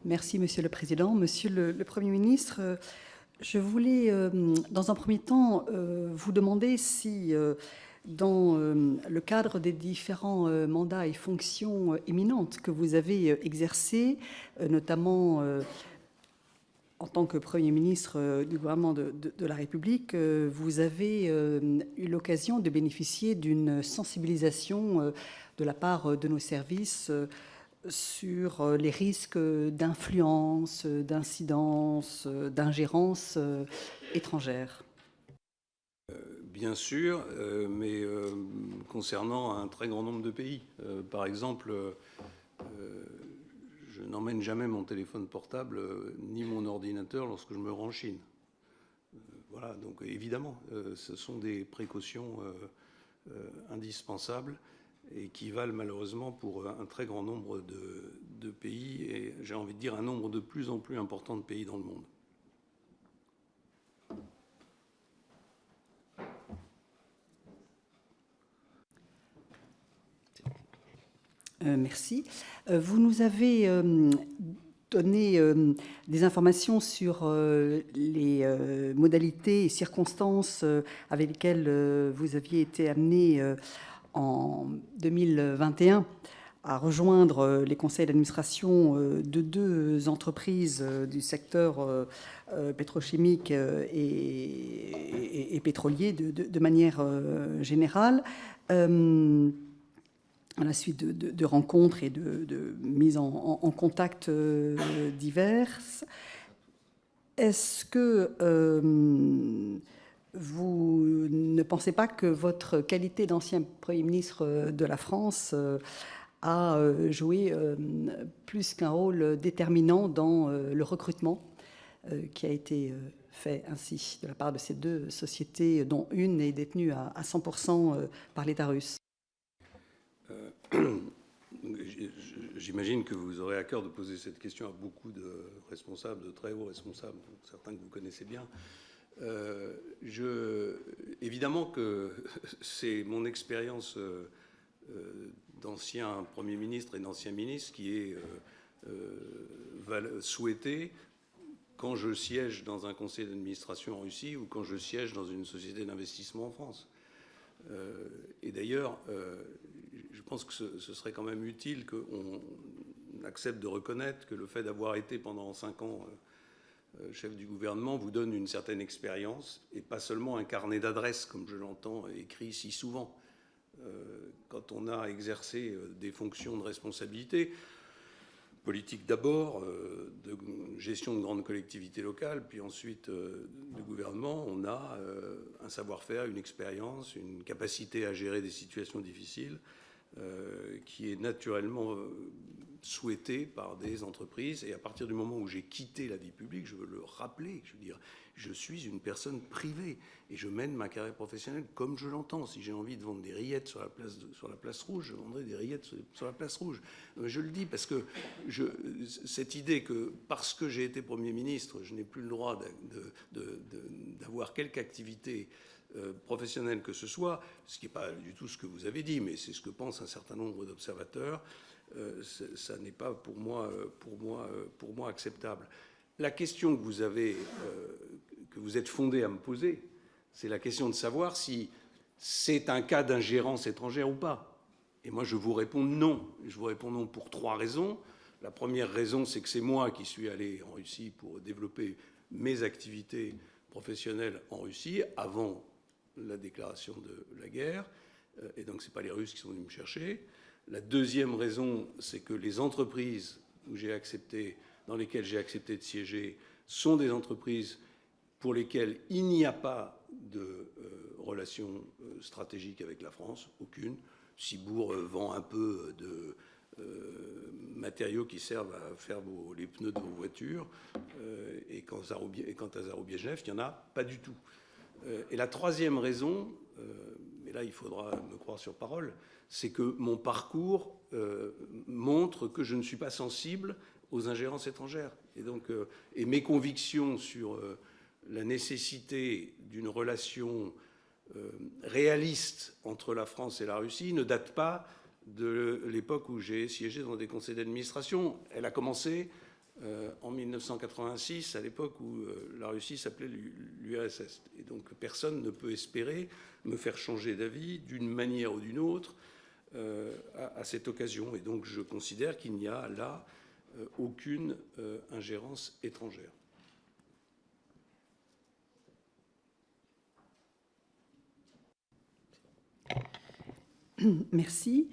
Merci, Monsieur le Président. Monsieur le Premier ministre, je voulais, dans un premier temps, vous demander si, dans le cadre des différents mandats et fonctions éminentes que vous avez exercés, notamment en tant que Premier ministre du gouvernement de la République, vous avez eu l'occasion de bénéficier d'une sensibilisation de la part de nos services sur les risques d'influence, d'incidence, d'ingérence étrangère. Bien sûr, mais concernant un très grand nombre de pays. Par exemple, je n'emmène jamais mon téléphone portable ni mon ordinateur lorsque je me rends en Chine. Voilà, donc évidemment, ce sont des précautions indispensables et qui valent malheureusement pour un très grand nombre de pays et j'ai envie de dire un nombre de plus en plus important de pays dans le monde. Merci. Vous nous avez donné des informations sur les modalités et circonstances avec lesquelles vous aviez été amené en 2021 à rejoindre les conseils d'administration de deux entreprises du secteur pétrochimique et pétrolier de manière générale. À la suite de rencontres et de mises en contact diverses. Est-ce que vous ne pensez pas que votre qualité d'ancien Premier ministre de la France a joué plus qu'un rôle déterminant dans le recrutement qui a été fait ainsi de la part de ces deux sociétés, dont une est détenue à 100% par l'État russe? J'imagine que vous aurez à cœur de poser cette question à beaucoup de responsables, de très hauts responsables, certains que vous connaissez bien. Évidemment que c'est mon expérience d'ancien Premier ministre et d'ancien ministre qui est souhaitée quand je siège dans un conseil d'administration en Russie ou quand je siège dans une société d'investissement en France. Et d'ailleurs, je pense que ce serait quand même utile qu'on accepte de reconnaître que le fait d'avoir été pendant 5 ans chef du gouvernement vous donne une certaine expérience et pas seulement un carnet d'adresses, comme je l'entends écrit si souvent. Quand on a exercé des fonctions de responsabilité, politique d'abord, de gestion de grandes collectivités locales, puis ensuite de gouvernement, on a un savoir-faire, une expérience, une capacité à gérer des situations difficiles qui est naturellement souhaitée par des entreprises. Et à partir du moment où j'ai quitté la vie publique, je veux le rappeler, je veux dire, je suis une personne privée et je mène ma carrière professionnelle comme je l'entends. Si j'ai envie de vendre des rillettes sur la place rouge, je vendrai des rillettes sur la place rouge. Je le dis parce que cette idée que parce que j'ai été Premier ministre, je n'ai plus le droit d'avoir quelque activité professionnelle que ce soit, ce qui n'est pas du tout ce que vous avez dit, mais c'est ce que pensent un certain nombre d'observateurs, ça n'est pas pour moi acceptable. La question que vous avez, que vous êtes fondé à me poser, c'est la question de savoir si c'est un cas d'ingérence étrangère ou pas. Et moi, je vous réponds non. Je vous réponds non pour 3 raisons. La première raison, c'est que c'est moi qui suis allé en Russie pour développer mes activités professionnelles en Russie avant la déclaration de la guerre. Et donc, ce n'est pas les Russes qui sont venus me chercher. La deuxième raison, c'est que les entreprises dans lesquelles j'ai accepté de siéger sont des entreprises pour lesquelles il n'y a pas de relation stratégique avec la France, aucune. Cibourg vend un peu de matériaux qui servent à faire les pneus de vos voitures, et quant à Zarobiejnev, il n'y en a pas du tout. Et la troisième raison, et là il faudra me croire sur parole, c'est que mon parcours montre que je ne suis pas sensible aux ingérences étrangères. Et donc, et mes convictions sur la nécessité d'une relation réaliste entre la France et la Russie ne datent pas de l'époque où j'ai siégé dans des conseils d'administration. Elle a commencé en 1986, à l'époque où la Russie s'appelait l'URSS. Et donc personne ne peut espérer me faire changer d'avis d'une manière ou d'une autre à cette occasion. Et donc je considère qu'il n'y a là aucune ingérence étrangère. Merci.